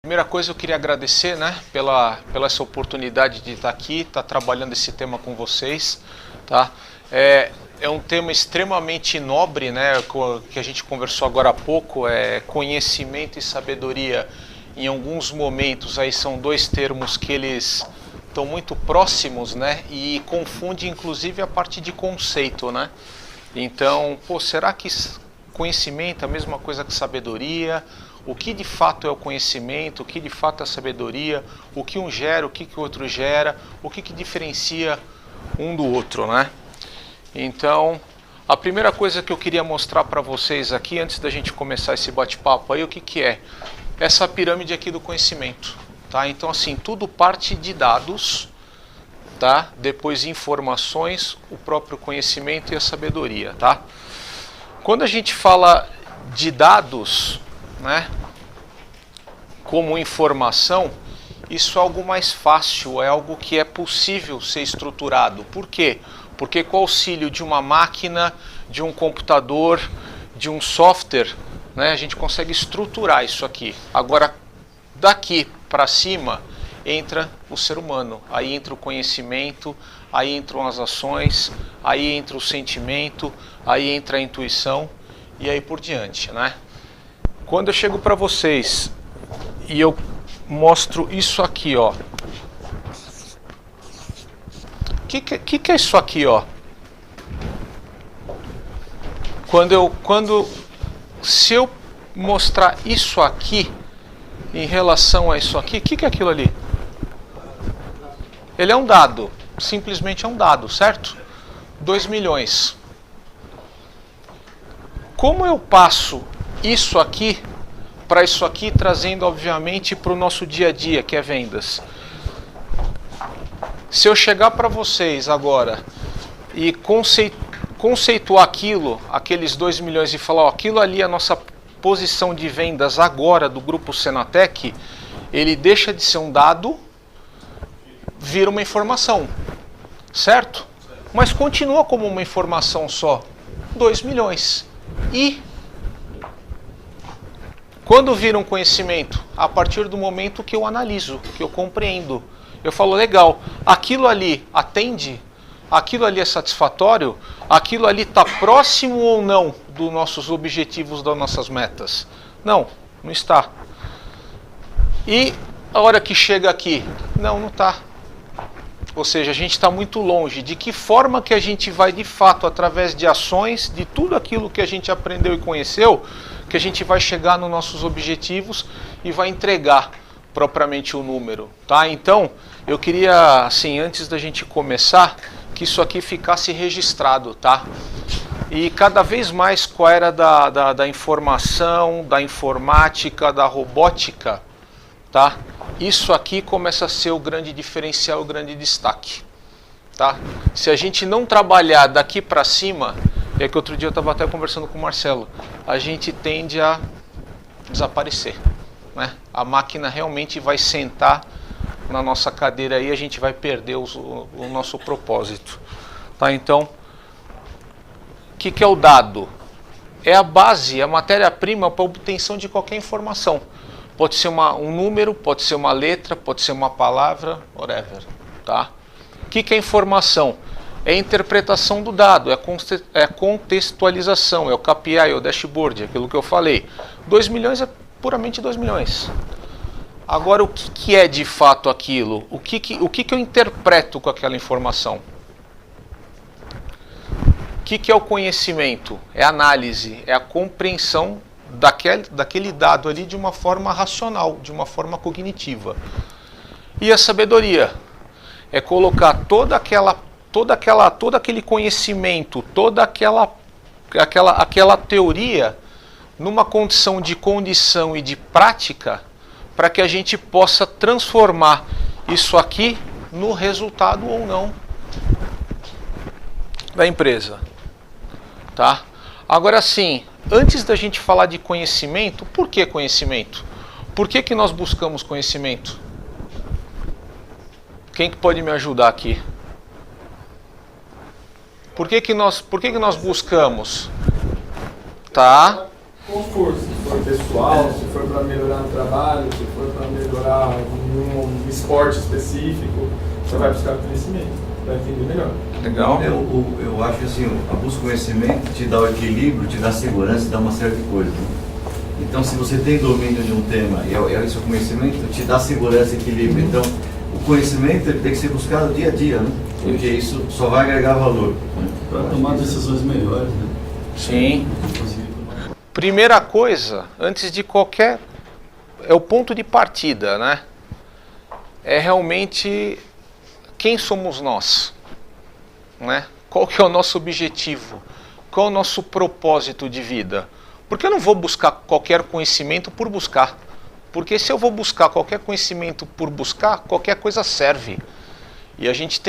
Primeira coisa, eu queria agradecer, né, pela essa oportunidade de estar aqui, estar trabalhando esse tema com vocês, tá? É um tema extremamente nobre, né, que a gente conversou agora há pouco, conhecimento e sabedoria. Em alguns momentos aí são dois termos que eles estão muito próximos, né, e confunde inclusive a parte de conceito, né? Então, será que conhecimento é a mesma coisa que sabedoria? O que de fato é o conhecimento, o que de fato é a sabedoria, o que um gera, o que o outro gera, o que diferencia um do outro, né? Então, a primeira coisa que eu queria mostrar para vocês aqui, antes da gente começar esse bate-papo aí, o que é? Essa pirâmide aqui do conhecimento, tá? Então, assim, tudo parte de dados, tá? Depois informações, o próprio conhecimento e a sabedoria, tá? Quando a gente fala de dados, né, como informação, isso é algo mais fácil, é algo que é possível ser estruturado. Por quê? Porque com o auxílio de uma máquina, de um computador, de um software, né, a gente consegue estruturar isso aqui. Agora, daqui para cima, entra o ser humano, aí entra o conhecimento, aí entram as ações, aí entra o sentimento, aí entra a intuição e aí por diante, né? Quando eu chego para vocês e eu mostro isso aqui, ó. O que é isso aqui, ó? Se eu mostrar isso aqui em relação a isso aqui, o que é aquilo ali? Ele é um dado, simplesmente é um dado, certo? 2 milhões. Como eu passo isso aqui para isso aqui, trazendo obviamente para o nosso dia a dia, que é vendas? Se eu chegar para vocês agora e conceituar aquilo, aqueles 2 milhões e falar, ó, aquilo ali é a nossa posição de vendas agora do grupo Senatec, ele deixa de ser um dado, vira uma informação, certo? Mas continua como uma informação só, 2 milhões. E quando vira um conhecimento? A partir do momento que eu analiso, que eu compreendo. Eu falo, legal, aquilo ali atende? Aquilo ali é satisfatório? Aquilo ali está próximo ou não dos nossos objetivos, das nossas metas? Não, não está. E a hora que chega aqui? Não está. Ou seja, a gente está muito longe. De que forma que a gente vai, de fato, através de ações, de tudo aquilo que a gente aprendeu e conheceu, que a gente vai chegar nos nossos objetivos e vai entregar propriamente o número, tá? Então, eu queria, assim, antes da gente começar, que isso aqui ficasse registrado, tá? E cada vez mais com a era da informação, da informática, da robótica, tá? Isso aqui começa a ser o grande diferencial, o grande destaque, tá? Se a gente não trabalhar daqui para cima, é que outro dia eu estava até conversando com o Marcelo, a gente tende a desaparecer, né? A máquina realmente vai sentar na nossa cadeira aí, a gente vai perder o nosso propósito, tá? Então, o que é o dado? É a base, a matéria-prima para a obtenção de qualquer informação. Pode ser um número, pode ser uma letra, pode ser uma palavra, whatever, tá? O que é informação? É a interpretação do dado, é a contextualização, é o KPI, é o dashboard, aquilo que eu falei. 2 milhões é puramente 2 milhões. Agora, o que é de fato aquilo? O que eu interpreto com aquela informação? O que é o conhecimento? É a análise, é a compreensão daquele dado ali de uma forma racional, de uma forma cognitiva. E a sabedoria é colocar todo aquele conhecimento, toda aquela teoria numa condição e de prática para que a gente possa transformar isso aqui no resultado ou não da empresa, tá? Agora sim, antes da gente falar de conhecimento, por que conhecimento? Por que nós buscamos conhecimento? Quem que pode me ajudar aqui? Por que nós buscamos? Tá? Conforto, se for pessoal, se for para melhorar no trabalho, se for para melhorar num esporte específico, você vai buscar conhecimento, vai entender melhor. Legal. Eu acho assim, a busca do conhecimento te dá o equilíbrio, te dá segurança, te dá uma série de coisas. Então, se você tem domínio de um tema e é esse o conhecimento, te dá segurança e equilíbrio. Então, o conhecimento ele tem que ser buscado dia a dia, né? Porque isso só vai agregar valor. Né? Para tomar decisões melhores, né? Sim. Primeira coisa, antes de qualquer... é o ponto de partida, né? É realmente quem somos nós, né? Qual que é o nosso objetivo? Qual é o nosso propósito de vida? Porque eu não vou buscar qualquer conhecimento por buscar. Porque se eu vou buscar qualquer conhecimento por buscar, qualquer coisa serve. E a gente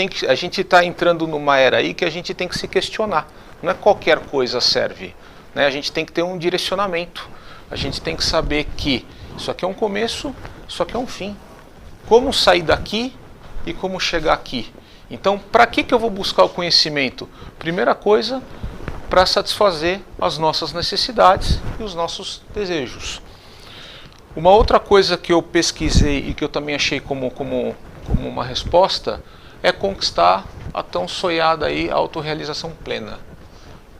está entrando numa era aí que a gente tem que se questionar. Não é qualquer coisa serve. Né? A gente tem que ter um direcionamento. A gente tem que saber que isso aqui é um começo, isso aqui é um fim. Como sair daqui e como chegar aqui. Então, para que eu vou buscar o conhecimento? Primeira coisa, para satisfazer as nossas necessidades e os nossos desejos. Uma outra coisa que eu pesquisei e que eu também achei como uma resposta é conquistar a tão sonhada aí autorrealização plena,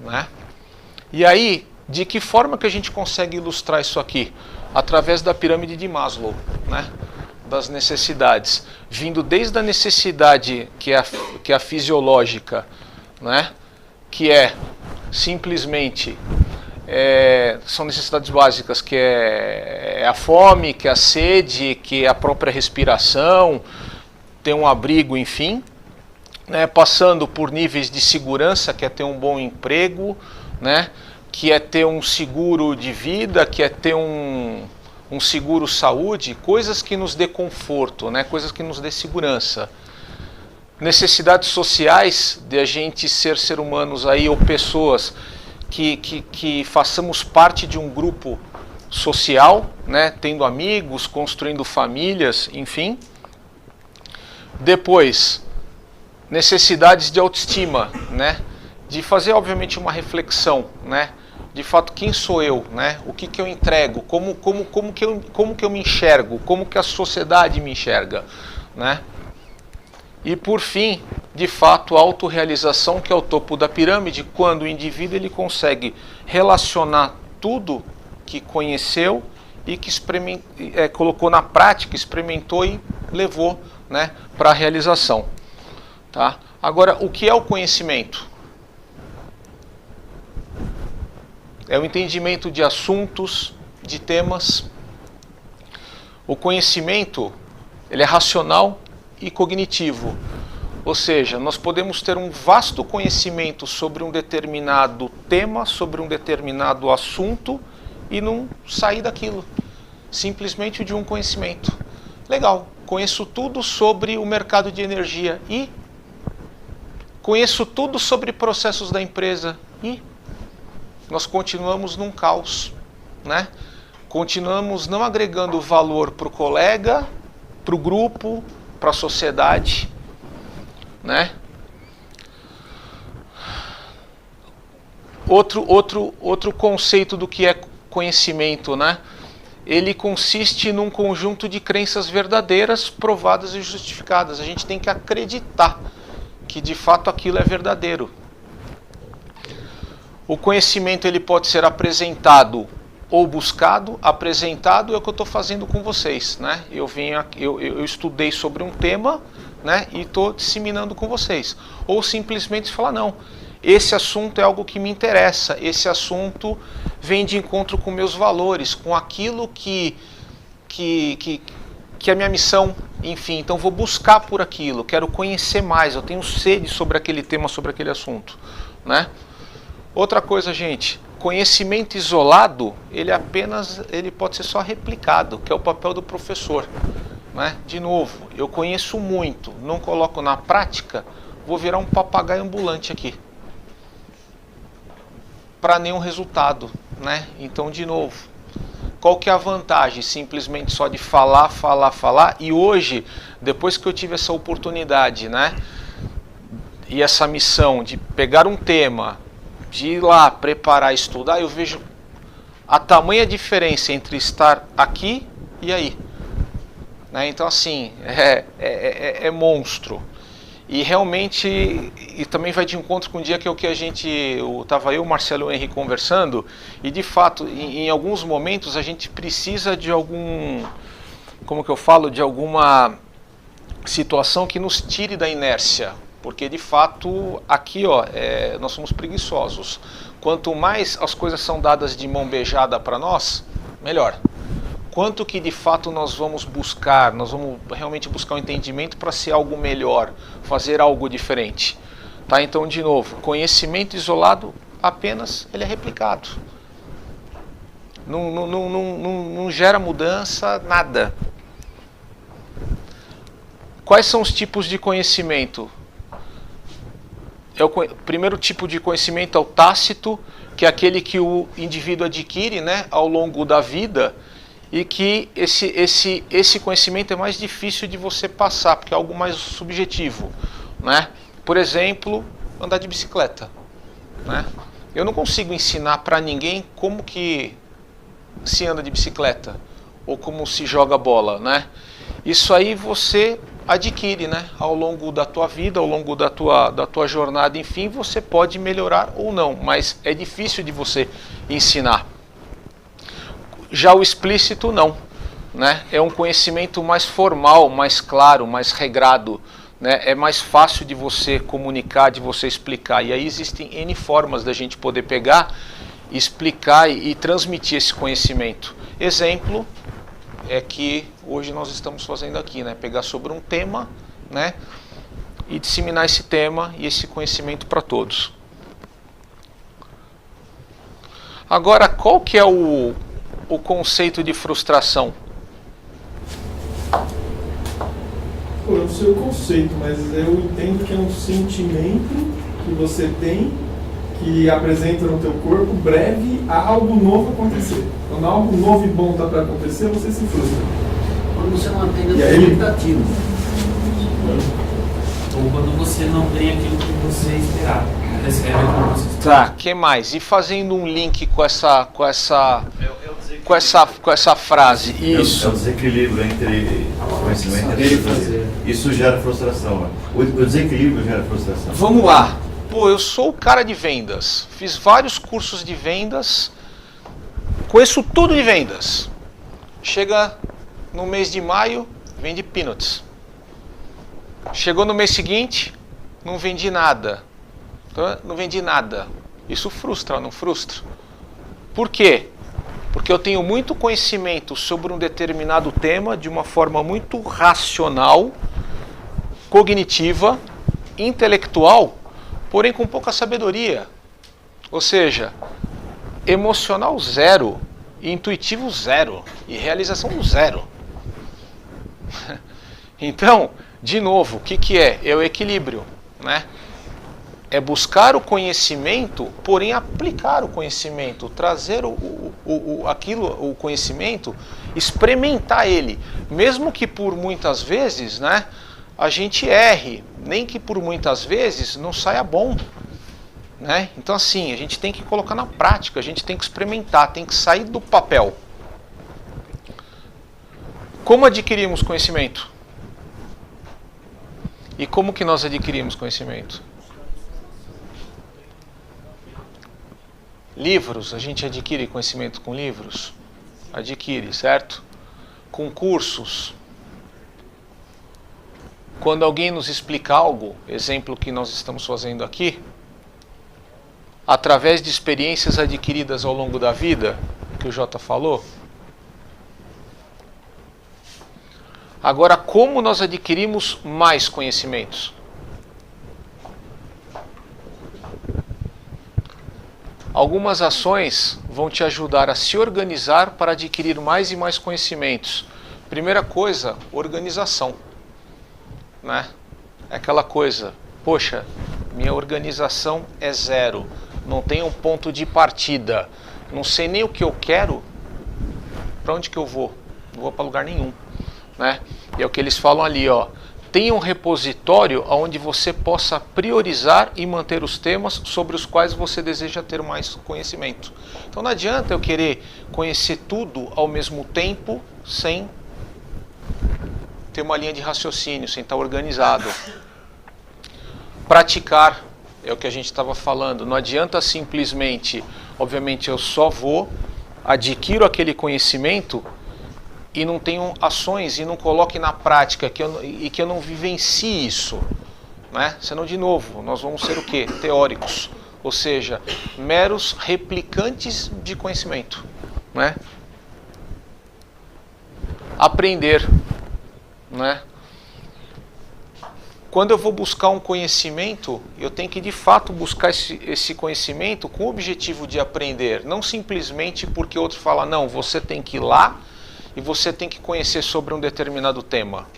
né? E aí, de que forma que a gente consegue ilustrar isso aqui? Através da pirâmide de Maslow, né? Das necessidades, vindo desde a necessidade que é a fisiológica, né? Que é simplesmente são necessidades básicas, que é a fome, que é a sede, que é a própria respiração, ter um abrigo, enfim, né? Passando por níveis de segurança, que é ter um bom emprego, né? Que é ter um seguro de vida, que é ter um seguro saúde, coisas que nos dê conforto, né? Coisas que nos dê segurança. Necessidades sociais, de a gente ser humanos aí, ou pessoas que façamos parte de um grupo social, né? Tendo amigos, construindo famílias, enfim. Depois, necessidades de autoestima, né? De fazer, obviamente, uma reflexão, né? De fato, quem sou eu, né? O que eu entrego, como que eu me enxergo, como que a sociedade me enxerga, né? E por fim, de fato, a autorrealização, que é o topo da pirâmide, quando o indivíduo ele consegue relacionar tudo que conheceu e que colocou na prática, experimentou e levou, né, para a realização. Tá? Agora, o que é o conhecimento? É o entendimento de assuntos, de temas. O conhecimento, ele é racional e cognitivo. Ou seja, nós podemos ter um vasto conhecimento sobre um determinado tema, sobre um determinado assunto e não sair daquilo. Simplesmente de um conhecimento. Legal, conheço tudo sobre o mercado de energia e conheço tudo sobre processos da empresa e nós continuamos num caos, né? Continuamos não agregando valor para o colega, para o grupo, para a sociedade, né? Outro conceito do que é conhecimento, né? Ele consiste num conjunto de crenças verdadeiras, provadas e justificadas. A gente tem que acreditar que de fato aquilo é verdadeiro. O conhecimento ele pode ser apresentado ou buscado. Apresentado é o que eu estou fazendo com vocês, né? Eu estudei sobre um tema, né? E estou disseminando com vocês. Ou simplesmente falar, não, esse assunto é algo que me interessa, esse assunto vem de encontro com meus valores, com aquilo que é a minha missão, enfim, então vou buscar por aquilo, quero conhecer mais, eu tenho sede sobre aquele tema, sobre aquele assunto, né? Outra coisa, gente, conhecimento isolado, ele pode ser só replicado, que é o papel do professor, né? De novo, eu conheço muito, não coloco na prática, vou virar um papagaio ambulante aqui, para nenhum resultado, né? Então, de novo, qual que é a vantagem? Simplesmente só de falar, e hoje, depois que eu tive essa oportunidade, né? E essa missão de pegar um tema, de ir lá, preparar, estudar, eu vejo a tamanha diferença entre estar aqui e aí. Né? Então, assim, é monstro. E realmente, e também vai de encontro com o dia que estava eu, o Marcelo e o Henrique conversando, e de fato, em alguns momentos a gente precisa de de alguma situação que nos tire da inércia, porque de fato aqui nós somos preguiçosos. Quanto mais as coisas são dadas de mão beijada para nós, melhor. Quanto que de fato nós vamos realmente buscar um entendimento para ser algo melhor, fazer algo diferente. Tá? Então, de novo, conhecimento isolado apenas ele é replicado. Não gera mudança, nada. Quais são os tipos de conhecimento? O primeiro tipo de conhecimento é o tácito, que é aquele que o indivíduo adquire, né, ao longo da vida, e que esse conhecimento é mais difícil de você passar, porque é algo mais subjetivo. Né? Por exemplo, andar de bicicleta. Né? Eu não consigo ensinar para ninguém como que se anda de bicicleta, ou como se joga bola. Né? Isso aí você adquire, né? Ao longo da tua vida, ao longo da tua jornada, enfim, você pode melhorar ou não, mas é difícil de você ensinar. Já o explícito não, né? É um conhecimento mais formal, mais claro, mais regrado, né? É mais fácil de você comunicar, de você explicar, e aí existem N formas da gente poder pegar, explicar e transmitir esse conhecimento. Exemplo é que hoje nós estamos fazendo aqui, né? Pegar sobre um tema, né? E disseminar esse tema e esse conhecimento para todos. Agora, qual que é o conceito de frustração? Pô, eu não sei o conceito, mas eu entendo que é um sentimento que você tem, que apresenta no teu corpo, breve a algo novo acontecer. Quando algo novo e bom está para acontecer, você se frustra. Quando você não atende a expectativa. Ou quando você não tem aquilo que você esperava. Tá, que mais? E fazendo um link com essa frase. Isso. É o desequilíbrio entre conhecimento e fazer. Isso gera frustração. Né? O desequilíbrio gera frustração. Vamos lá. Pô, eu sou o cara de vendas. Fiz vários cursos de vendas. Conheço tudo de vendas. Chega no mês de maio, vende peanuts. Chegou no mês seguinte, não vendi nada. Não vendi nada. Isso frustra, não frustra? Por quê? Porque eu tenho muito conhecimento sobre um determinado tema de uma forma muito racional, cognitiva, intelectual, porém com pouca sabedoria. Ou seja, emocional zero, intuitivo zero e realização zero. Então, de novo, o que é? É o equilíbrio, né? É buscar o conhecimento, porém aplicar o conhecimento, trazer o conhecimento, experimentar ele, mesmo que por muitas vezes, né, a gente erre, nem que por muitas vezes não saia bom, né? Então assim, a gente tem que colocar na prática, a gente tem que experimentar, tem que sair do papel. Como adquirimos conhecimento? E como que nós adquirimos conhecimento? Livros, a gente adquire conhecimento com livros? Adquire, certo? Com cursos. Quando alguém nos explica algo, exemplo que nós estamos fazendo aqui, através de experiências adquiridas ao longo da vida, que o Jota falou. Agora, como nós adquirimos mais conhecimentos? Algumas ações vão te ajudar a se organizar para adquirir mais e mais conhecimentos. Primeira coisa, organização. Né? É aquela coisa, poxa, minha organização é zero, não tenho um ponto de partida, não sei nem o que eu quero, para onde que eu vou? Não vou para lugar nenhum. Né? E é o que eles falam ali, ó, tenha um repositório onde você possa priorizar e manter os temas sobre os quais você deseja ter mais conhecimento. Então não adianta eu querer conhecer tudo ao mesmo tempo sem ter uma linha de raciocínio, sem estar organizado. Praticar é o que a gente estava falando. Não adianta simplesmente, obviamente eu só adquiro aquele conhecimento e não tenho ações e não coloque na prática que eu não vivencie isso, né? Senão, de novo, nós vamos ser o quê? Teóricos, ou seja, meros replicantes de conhecimento, né? Aprender, né? Quando eu vou buscar um conhecimento, eu tenho que de fato buscar esse conhecimento com o objetivo de aprender, não simplesmente porque outro fala, não, você tem que ir lá e você tem que conhecer sobre um determinado tema,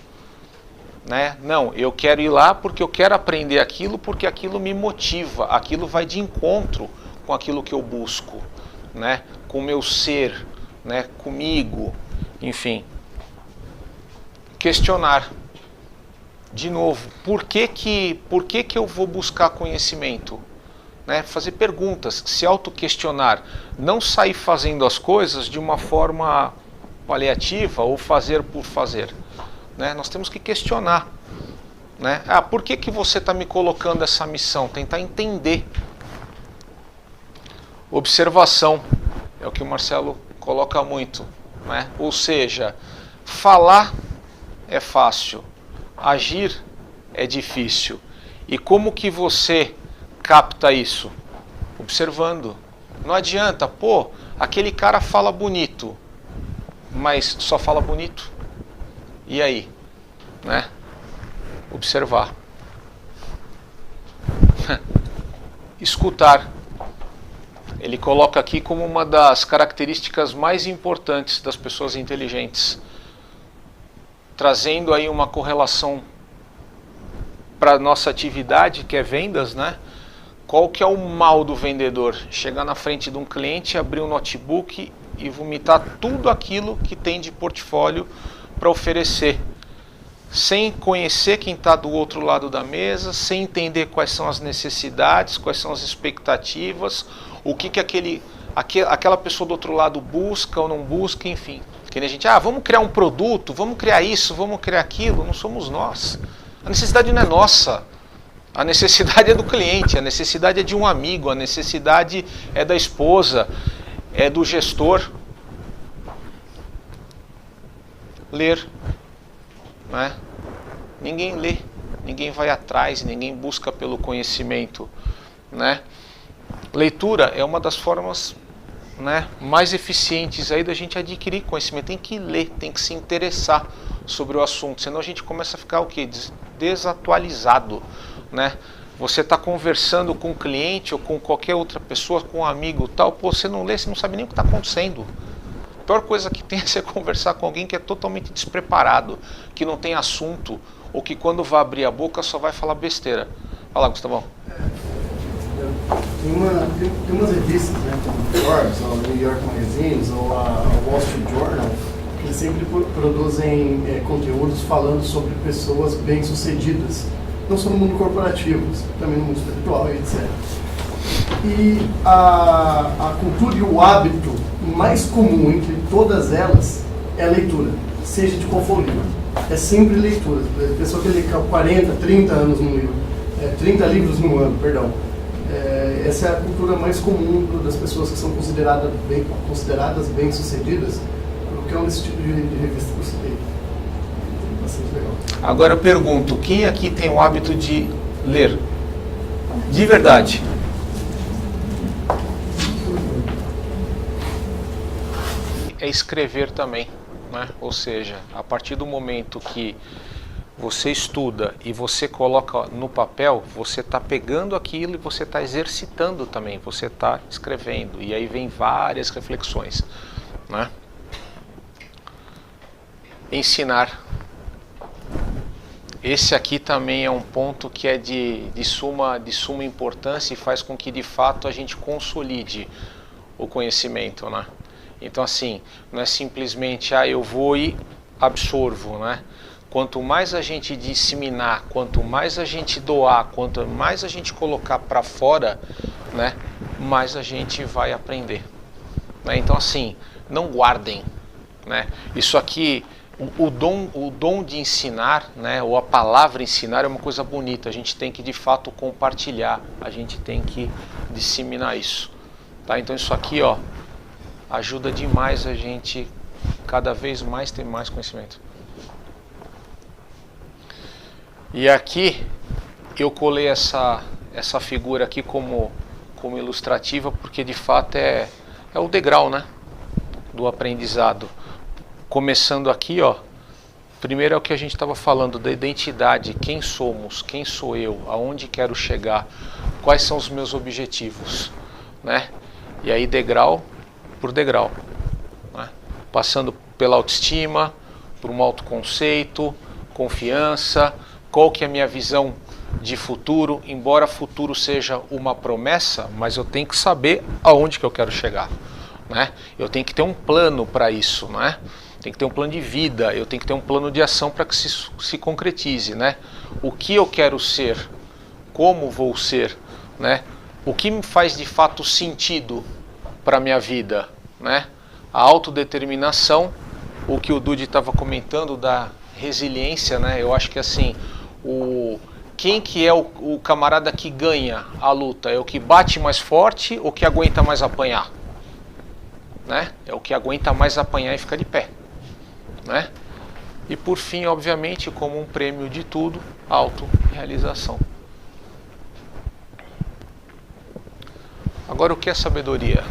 né? Não, eu quero ir lá porque eu quero aprender aquilo, porque aquilo me motiva, aquilo vai de encontro com aquilo que eu busco, né? Com o meu ser, né? Comigo, enfim. Questionar. De novo, por que eu vou buscar conhecimento? Né? Fazer perguntas, se auto-questionar, não sair fazendo as coisas de uma forma paliativa ou fazer por fazer. Né? Nós temos que questionar. Né? Por que você está me colocando essa missão? Tentar entender. Observação, é o que o Marcelo coloca muito. Né? Ou seja, falar é fácil. Agir é difícil. E como que você capta isso? Observando. Não adianta, aquele cara fala bonito, mas só fala bonito. E aí? Né? Observar. Escutar. Ele coloca aqui como uma das características mais importantes das pessoas inteligentes, trazendo aí uma correlação para a nossa atividade, que é vendas, né? Qual que é o mal do vendedor? Chegar na frente de um cliente, abrir um notebook e vomitar tudo aquilo que tem de portfólio para oferecer, sem conhecer quem está do outro lado da mesa, sem entender quais são as necessidades, quais são as expectativas, o que aquela pessoa do outro lado busca ou não busca, enfim. Que nem a gente, vamos criar um produto, vamos criar isso, vamos criar aquilo. Não somos nós. A necessidade não é nossa. A necessidade é do cliente, a necessidade é de um amigo, a necessidade é da esposa, é do gestor. Ler. Né? Ninguém lê, ninguém vai atrás, ninguém busca pelo conhecimento. Né? Leitura é uma das formas, né, mais eficientes aí da gente adquirir conhecimento. Tem que ler, tem que se interessar sobre o assunto, senão a gente começa a ficar o quê? Desatualizado, né? Você está conversando com um cliente ou com qualquer outra pessoa, com um amigo tal, você não lê, você não sabe nem o que está acontecendo. A pior coisa que tem é você conversar com alguém que é totalmente despreparado, que não tem assunto, ou que quando vai abrir a boca só vai falar besteira. Fala, Gustavão. Tem umas revistas, né, como Forbes, ou New York Magazine, ou a Wall Street Journal, que sempre produzem conteúdos falando sobre pessoas bem-sucedidas, não só no mundo corporativo, também no mundo espiritual, etc. E a cultura e o hábito mais comum entre todas elas é a leitura, seja de qual for o livro. É sempre leitura. A pessoa que lê 40, 30 anos num livro, 30 livros no ano, perdão. Essa é a cultura mais comum das pessoas que são consideradas bem-sucedidas, porque é esse tipo de revista que eu citei. Bastante legal. Agora eu pergunto, quem aqui tem o hábito de ler? De verdade? É escrever também, né? Ou seja, a partir do momento que você estuda e você coloca no papel, você está pegando aquilo e você está exercitando também, você está escrevendo, e aí vem várias reflexões, né? Ensinar. Esse aqui também é um ponto que é de suma importância e faz com que de fato a gente consolide o conhecimento, né? Então assim, não é simplesmente eu vou e absorvo, né? quanto mais a gente disseminar, quanto mais a gente doar, quanto mais a gente colocar para fora, né, mais a gente vai aprender. Né? Então assim, não guardem. Né? Isso aqui, o dom de ensinar, né, ou a palavra ensinar é uma coisa bonita. A gente tem que de fato compartilhar, a gente tem que disseminar isso. Tá? Então isso aqui, ó, ajuda demais a gente cada vez mais ter mais conhecimento. E aqui eu colei essa figura aqui como ilustrativa, porque de fato é o degrau, né, do aprendizado. Começando aqui, ó, primeiro é o que a gente estava falando da identidade, quem somos, quem sou eu, aonde quero chegar, quais são os meus objetivos, né? E aí degrau por degrau, né? Passando pela autoestima, por um autoconceito, confiança, qual que é a minha visão de futuro, embora futuro seja uma promessa, mas eu tenho que saber aonde que eu quero chegar, né? Eu tenho que ter um plano para isso, né? Tem que ter um plano de vida, eu tenho que ter um plano de ação para que se concretize, né? O que eu quero ser, como vou ser, né? O que me faz de fato sentido para a minha vida, né? A autodeterminação, o que o Dudy estava comentando da resiliência, né? Eu acho que assim, quem que é o camarada que ganha a luta? É o que bate mais forte ou que aguenta mais apanhar? Né? É o que aguenta mais apanhar e fica de pé. Né? E por fim, obviamente, como um prêmio de tudo, autorrealização. Agora, o que é sabedoria?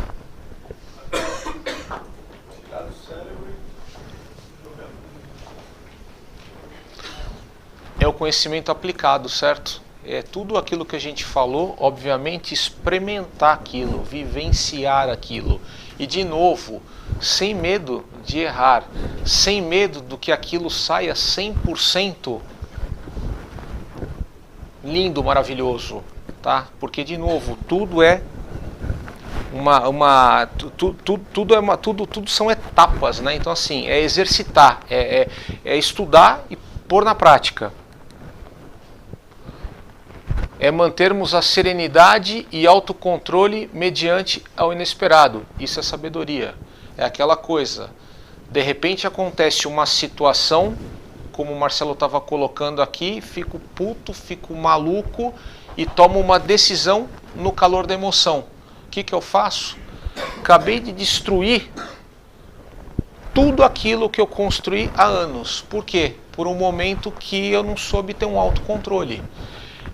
É o conhecimento aplicado, certo? É tudo aquilo que a gente falou, obviamente, experimentar aquilo, vivenciar aquilo. E de novo, sem medo de errar, sem medo do que aquilo saia 100% lindo, maravilhoso, tá? Porque de novo, tudo é tudo são etapas, né? Então assim, é exercitar, é estudar e pôr na prática. É mantermos a serenidade e autocontrole mediante ao inesperado. Isso é sabedoria. É aquela coisa, de repente acontece uma situação, como o Marcelo estava colocando aqui, fico puto, fico maluco e tomo uma decisão no calor da emoção. O que eu faço? Acabei de destruir tudo aquilo que eu construí há anos. Por quê? Por um momento que eu não soube ter um autocontrole.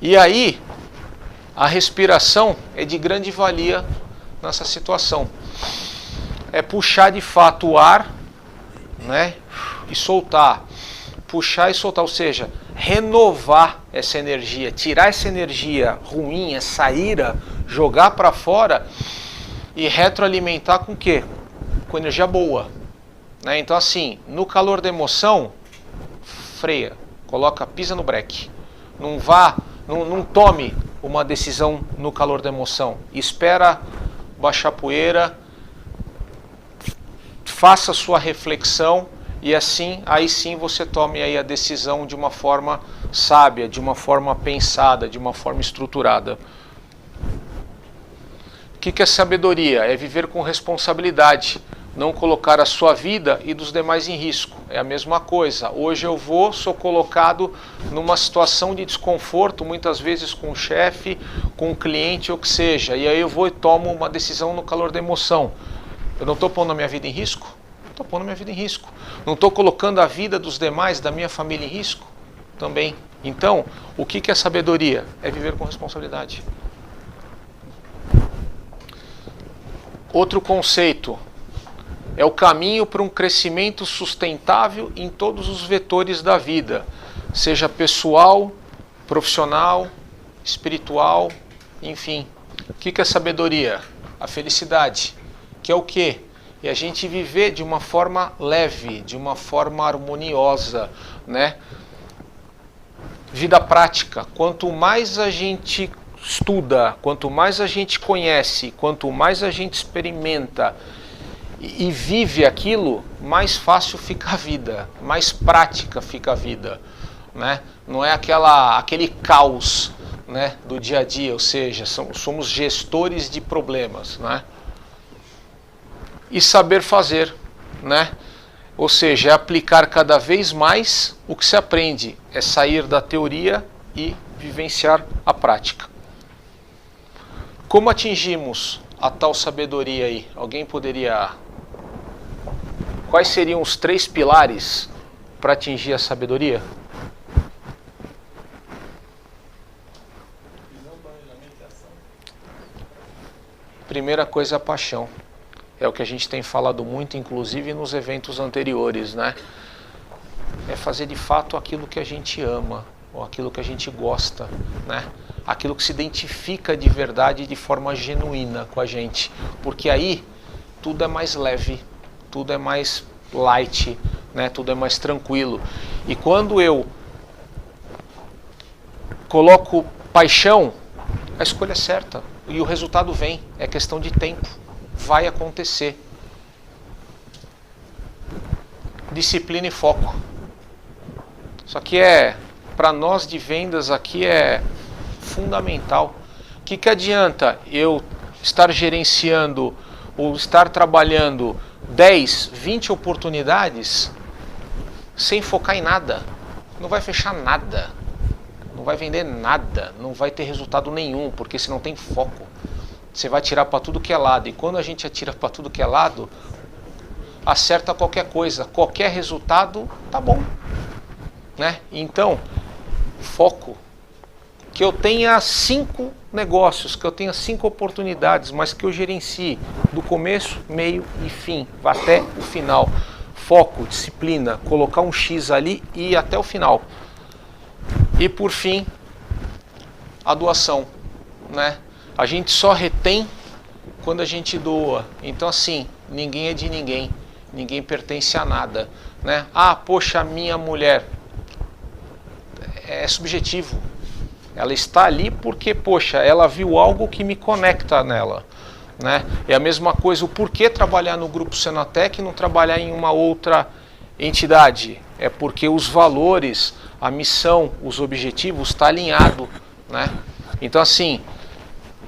E aí, a respiração é de grande valia nessa situação. É puxar de fato o ar, né, e soltar. Puxar e soltar, ou seja, renovar essa energia, tirar essa energia ruim, essa ira, jogar para fora e retroalimentar com o quê? Com energia boa. Né? Então assim, no calor da emoção, freia, pisa no breque. Não tome uma decisão no calor da emoção. Espera baixar poeira, faça sua reflexão e assim, aí sim você tome aí a decisão de uma forma sábia, de uma forma pensada, de uma forma estruturada. O que é sabedoria? É viver com responsabilidade, não colocar a sua vida e dos demais em risco. É a mesma coisa. Hoje eu sou colocado numa situação de desconforto, muitas vezes com o chefe, com o cliente ou o que seja. E aí eu vou e tomo uma decisão no calor da emoção. Eu não estou pondo a minha vida em risco? Estou pondo a minha vida em risco. Não estou colocando a vida dos demais, da minha família em risco? Também. Então, o que é sabedoria? É viver com responsabilidade. Outro conceito é o caminho para um crescimento sustentável em todos os vetores da vida, seja pessoal, profissional, espiritual, enfim. O que é sabedoria? A felicidade, que é o quê? É a gente viver de uma forma leve, de uma forma harmoniosa, né? Vida prática. Quanto mais a gente estuda, quanto mais a gente conhece, quanto mais a gente experimenta e vive aquilo, mais fácil fica a vida, mais prática fica a vida, né? Não é aquele caos, né, do dia a dia, ou seja, somos gestores de problemas, né? E saber fazer, né? Ou seja, é aplicar cada vez mais o que se aprende, é sair da teoria e vivenciar a prática. Como atingimos a tal sabedoria aí? Alguém poderia... Quais seriam os 3 pilares para atingir a sabedoria? Primeira coisa, a paixão. É o que a gente tem falado muito, inclusive nos eventos anteriores, né? É fazer de fato aquilo que a gente ama, ou aquilo que a gente gosta, né? Aquilo que se identifica de verdade, de forma genuína com a gente. Porque aí tudo é mais leve, tudo é mais light, né? Tudo é mais tranquilo. E quando eu coloco paixão, a escolha é certa. E o resultado vem, é questão de tempo. Vai acontecer. Disciplina e foco. Só que para nós de vendas aqui é fundamental. O que adianta eu estar gerenciando ou estar trabalhando 10, 20 oportunidades sem focar em nada? Não vai fechar nada. Não vai vender nada. Não vai ter resultado nenhum, porque se não tem foco. Você vai atirar para tudo que é lado. E quando a gente atira para tudo que é lado, acerta qualquer coisa. Qualquer resultado tá bom, né? Então, foco. Que eu tenha 5 negócios, que eu tenha 5 oportunidades, mas que eu gerencie do começo, meio e fim, até o final. Foco, disciplina, colocar um X ali e ir até o final. E por fim, a doação, né? A gente só retém quando a gente doa. Então assim, ninguém é de ninguém. Ninguém pertence a nada, né? Ah, poxa, a minha mulher. É subjetivo. Ela está ali porque, poxa, ela viu algo que me conecta nela, né? É a mesma coisa, o porquê trabalhar no Grupo Senatec e não trabalhar em uma outra entidade? É porque os valores, a missão, os objetivos estão alinhados, né? Então assim,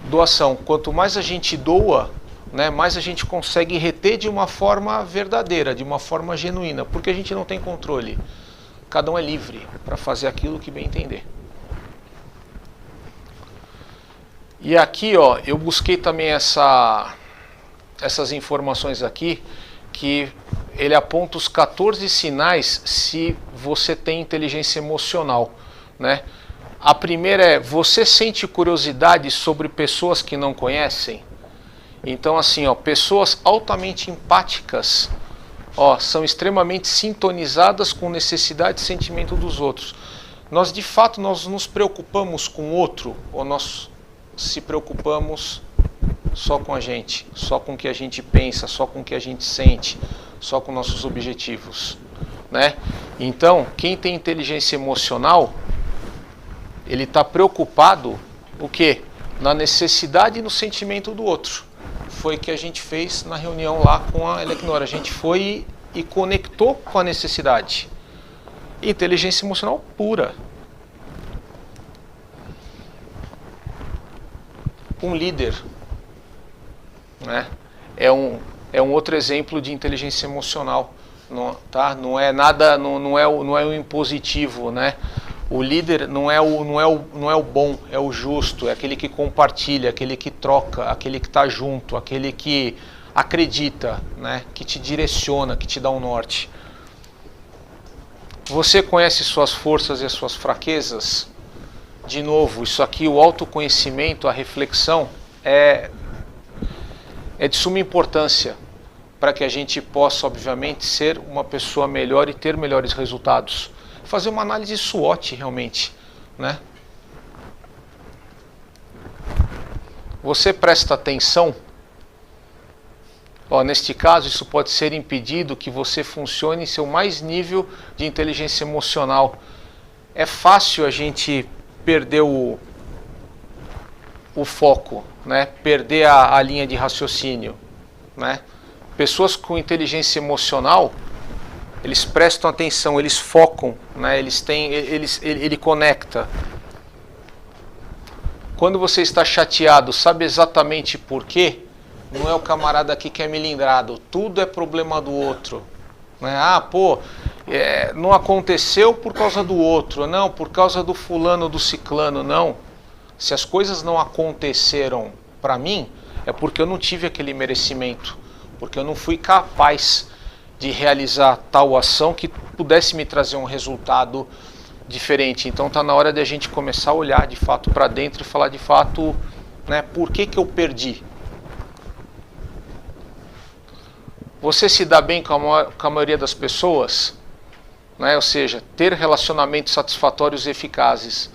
doação, quanto mais a gente doa, né, mais a gente consegue reter de uma forma verdadeira, de uma forma genuína, porque a gente não tem controle. Cada um é livre para fazer aquilo que bem entender. E aqui, ó, eu busquei também essas informações aqui, que ele aponta os 14 sinais se você tem inteligência emocional, né? A primeira é, você sente curiosidade sobre pessoas que não conhecem? Então assim, ó, pessoas altamente empáticas, ó, são extremamente sintonizadas com necessidade e sentimento dos outros. Nós de fato nós nos preocupamos com o outro, ou nós se preocupamos só com a gente, só com o que a gente pensa, só com o que a gente sente, só com nossos objetivos, né? Então, quem tem inteligência emocional, ele está preocupado o quê? Na necessidade e no sentimento do outro. Foi o que a gente fez na reunião lá com a Elecnor. A gente foi e conectou com a necessidade. Inteligência emocional pura. Um líder, né? É um outro exemplo de inteligência emocional, não, tá? Não é nada, não é o impositivo, né? O líder não é o bom, é o justo, é aquele que compartilha, aquele que troca, aquele que está junto, aquele que acredita, né? Que te direciona, que te dá um norte. Você conhece suas forças e as suas fraquezas? De novo, isso aqui, o autoconhecimento, a reflexão, é de suma importância para que a gente possa, obviamente, ser uma pessoa melhor e ter melhores resultados. Fazer uma análise SWOT, realmente, né? Você presta atenção? Ó, neste caso, isso pode ser impedido que você funcione em seu mais nível de inteligência emocional. É fácil a gente perder o foco, né? Perder a linha de raciocínio, né? Pessoas com inteligência emocional, eles prestam atenção, eles focam, né? Ele conecta. Quando você está chateado, sabe exatamente por quê? Não é o camarada aqui que é melindrado, tudo é problema do outro. Né? Não aconteceu por causa do outro, não, por causa do fulano, do ciclano, não. Se as coisas não aconteceram para mim, é porque eu não tive aquele merecimento, porque eu não fui capaz de realizar tal ação que pudesse me trazer um resultado diferente. Então está na hora de a gente começar a olhar de fato para dentro e falar de fato, né, por que eu perdi? Você se dá bem com a maioria das pessoas, né? Ou seja, ter relacionamentos satisfatórios e eficazes,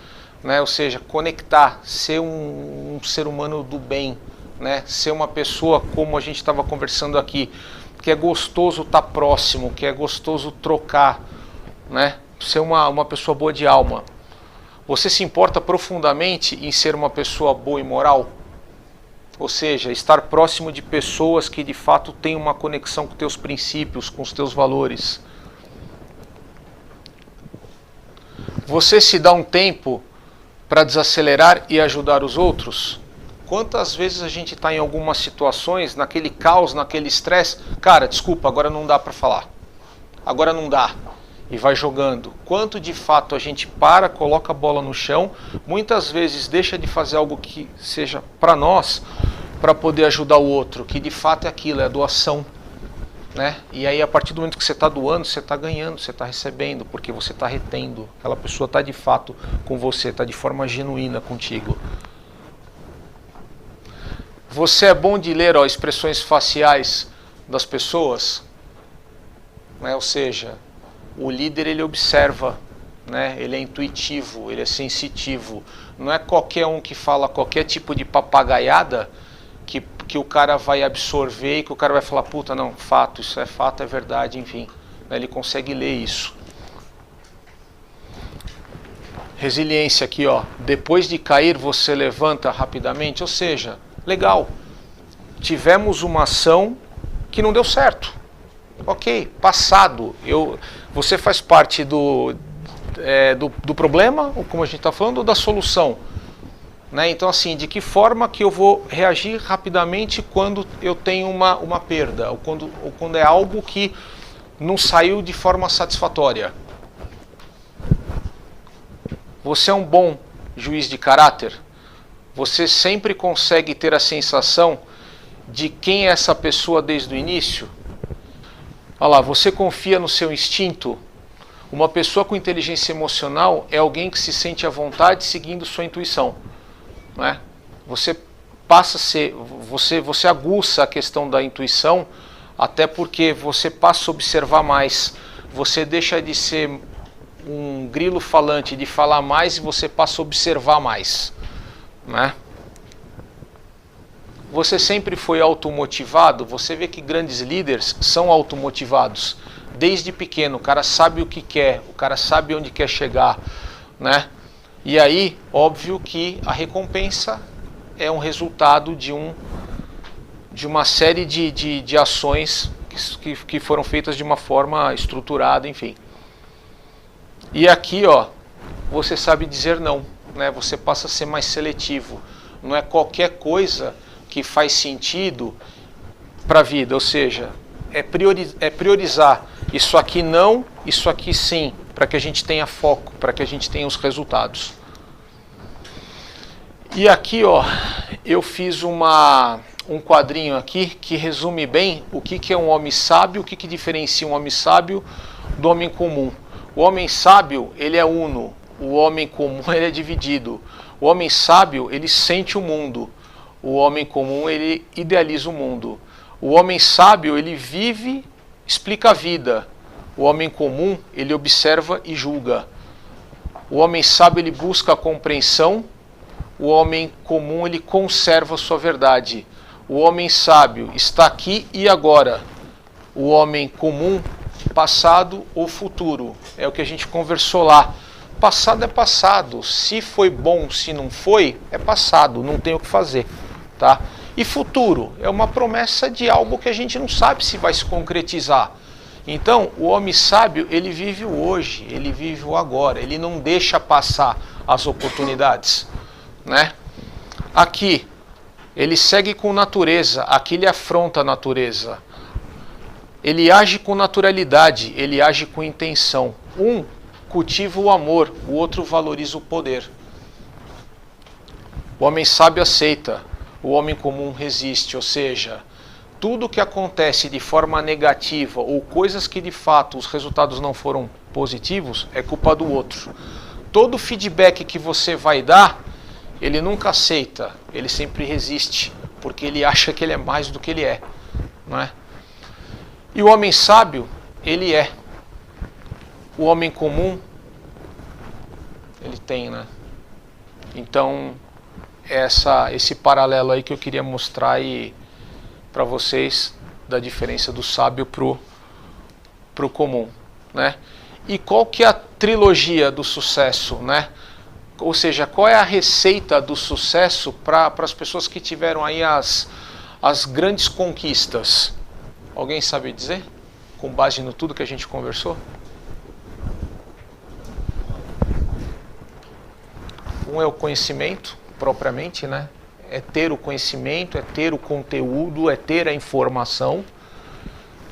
né? Ou seja, conectar, ser um ser humano do bem, né? Ser uma pessoa, como a gente estava conversando aqui, que é gostoso estar próximo, que é gostoso trocar, né? Ser uma pessoa boa de alma. Você se importa profundamente em ser uma pessoa boa e moral? Ou seja, estar próximo de pessoas que de fato têm uma conexão com teus princípios, com os teus valores. Você se dá um tempo para desacelerar e ajudar os outros? Quantas vezes a gente está em algumas situações, naquele caos, naquele estresse, cara, desculpa, agora não dá para falar. Agora não dá. E vai jogando. Quanto de fato a gente para, coloca a bola no chão, muitas vezes deixa de fazer algo que seja para nós, para poder ajudar o outro, que de fato é aquilo, é a doação. Né? E aí a partir do momento que você está doando, você está ganhando, você está recebendo, porque você está retendo. Aquela pessoa está de fato com você, está de forma genuína contigo. Você é bom de ler expressões faciais das pessoas? Né? Ou seja, o líder ele observa, né? Ele é intuitivo, ele é sensitivo. Não é qualquer um que fala qualquer tipo de papagaiada que o cara vai absorver e que o cara vai falar, puta, não, fato, isso é fato, é verdade, enfim. Ele consegue ler isso. Resiliência aqui, ó. Depois de cair, você levanta rapidamente. Ou seja, legal. Tivemos uma ação que não deu certo. Ok, passado. Você faz parte do problema, ou como a gente está falando, ou da solução. Né? Então, assim, de que forma que eu vou reagir rapidamente quando eu tenho uma perda, ou quando é algo que não saiu de forma satisfatória. Você é um bom juiz de caráter? Você sempre consegue ter a sensação de quem é essa pessoa desde o início? Olha lá, você confia no seu instinto? Uma pessoa com inteligência emocional é alguém que se sente à vontade seguindo sua intuição. Né? Você passa a ser, você aguça a questão da intuição, até porque você passa a observar mais. Você deixa de ser um grilo falante, de falar mais, e você passa a observar mais. Né? Você sempre foi automotivado? Você vê que grandes líderes são automotivados. Desde pequeno, o cara sabe o que quer, o cara sabe onde quer chegar, né? E aí, óbvio que a recompensa é um resultado de uma série de ações que foram feitas de uma forma estruturada, enfim. E aqui, ó, você sabe dizer não, né? Você passa a ser mais seletivo. Não é qualquer coisa que faz sentido para a vida, ou seja, é priorizar. Isso aqui não, isso aqui sim, para que a gente tenha foco, para que a gente tenha os resultados. E aqui, ó, eu fiz um quadrinho aqui que resume bem o que é um homem sábio, o que diferencia um homem sábio do homem comum. O homem sábio, ele é uno, o homem comum, ele é dividido. O homem sábio, ele sente o mundo. O homem comum, ele idealiza o mundo. O homem sábio, ele vive, explica a vida. O homem comum, ele observa e julga. O homem sábio, ele busca a compreensão. O homem comum, ele conserva a sua verdade. O homem sábio está aqui e agora. O homem comum, passado ou futuro. É o que a gente conversou lá. Passado é passado. Se foi bom, se não foi, é passado. Não tem o que fazer. Tá? E futuro é uma promessa de algo que a gente não sabe se vai se concretizar. Então, o homem sábio, ele vive o hoje, ele vive o agora, ele não deixa passar as oportunidades, né? Aqui, ele segue com natureza, aqui ele afronta a natureza. Ele age com naturalidade, ele age com intenção. Um cultiva o amor, o outro valoriza o poder. O homem sábio aceita, o homem comum resiste, ou seja, tudo que acontece de forma negativa ou coisas que de fato os resultados não foram positivos é culpa do outro. Todo feedback que você vai dar, ele nunca aceita, ele sempre resiste, porque ele acha que ele é mais do que ele é, não é? E o homem sábio, ele é. O homem comum, ele tem, né? Então, esse paralelo aí que eu queria mostrar para vocês da diferença do sábio pro comum, né? E qual que é a trilogia do sucesso, né? Ou seja, qual é a receita do sucesso para as pessoas que tiveram aí as grandes conquistas? Alguém sabe dizer? Com base no tudo que a gente conversou? Um é o conhecimento, propriamente, né? É ter o conhecimento, é ter o conteúdo, é ter a informação,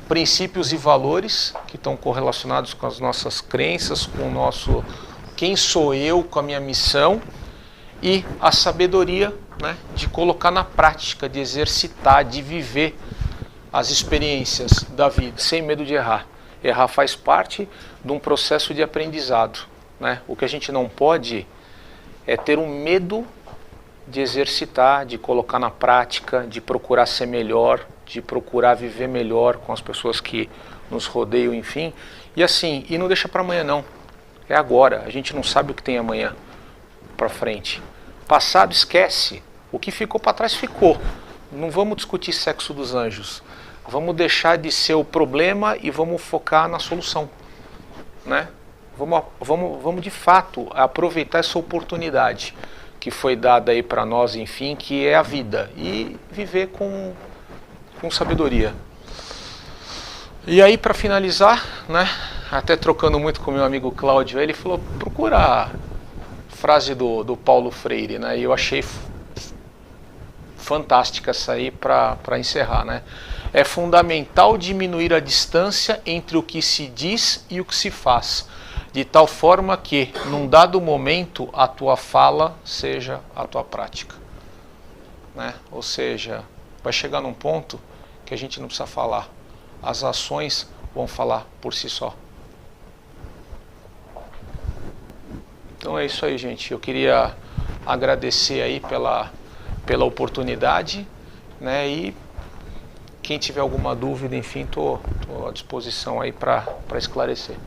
princípios e valores que estão correlacionados com as nossas crenças, com o nosso quem sou eu, com a minha missão, e a sabedoria, né? De colocar na prática, de exercitar, de viver as experiências da vida, sem medo de errar. Errar faz parte de um processo de aprendizado, né? O que a gente não pode é ter um medo de exercitar, de colocar na prática, de procurar ser melhor, de procurar viver melhor com as pessoas que nos rodeiam, enfim. E assim, e não deixa para amanhã não. É agora, a gente não sabe o que tem amanhã para frente. Passado esquece, o que ficou para trás ficou. Não vamos discutir sexo dos anjos. Vamos deixar de ser o problema e vamos focar na solução, né? Vamos de fato aproveitar essa oportunidade que foi dada aí para nós, enfim, que é a vida, e viver com sabedoria. E aí, para finalizar, né, até trocando muito com meu amigo Cláudio, ele falou, procura a frase do Paulo Freire, né, e eu achei fantástica essa aí para encerrar, né? É fundamental diminuir a distância entre o que se diz e o que se faz, de tal forma que, num dado momento, a tua fala seja a tua prática, né? Ou seja, vai chegar num ponto que a gente não precisa falar, as ações vão falar por si só. Então é isso aí, gente. Eu queria agradecer aí pela oportunidade, né? E quem tiver alguma dúvida, enfim, estou à disposição aí para esclarecer.